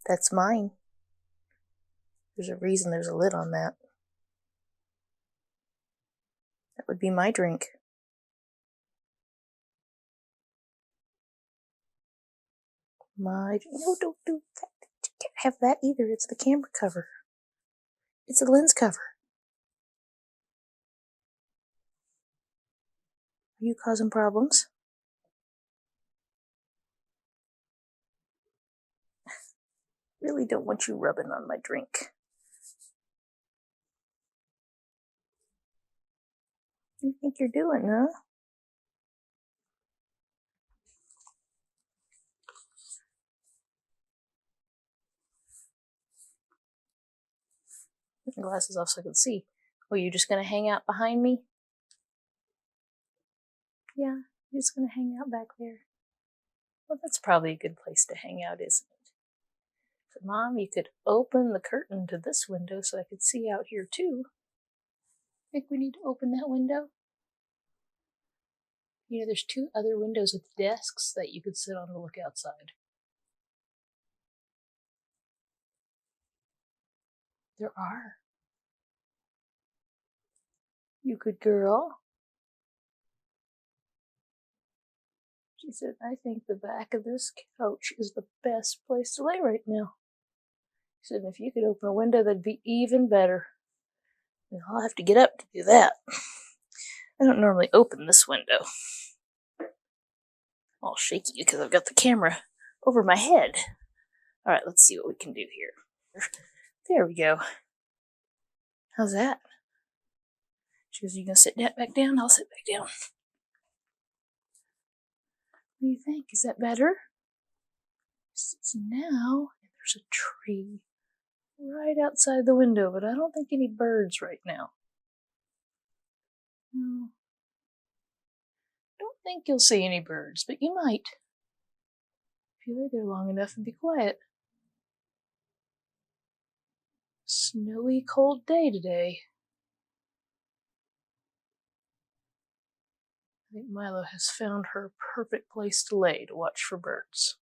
That's mine. There's a reason there's a lid on that. That would be my drink. No, don't do that. You can't have that either. It's the camera cover. It's a lens cover. Are you causing problems? Really don't want you rubbing on my drink. What do you think you're doing, huh? Put my glasses off so I can see. Oh, you just gonna hang out behind me? Yeah, you're just gonna hang out back there. Well, that's probably a good place to hang out, isn't it? But Mom, you could open the curtain to this window so I could see out here too. Think we need to open that window? You know, there's 2 other windows with desks that you could sit on to look outside. There are. You good girl. She said, I think the back of this couch is the best place to lay right now. She said, if you could open a window, that'd be even better. And I'll have to get up to do that. I don't normally open this window. All shaky because I've got the camera over my head. All right, let's see what we can do here. There we go. How's that? She goes, you gonna sit back down? I'll sit back down. What do you think? Is that better? So now there's a tree right outside the window, but I don't think any birds right now. No. Don't think you'll see any birds, but you might. If you lay there long enough and be quiet. Snowy, cold day today. I think Milo has found her perfect place to lay to watch for birds.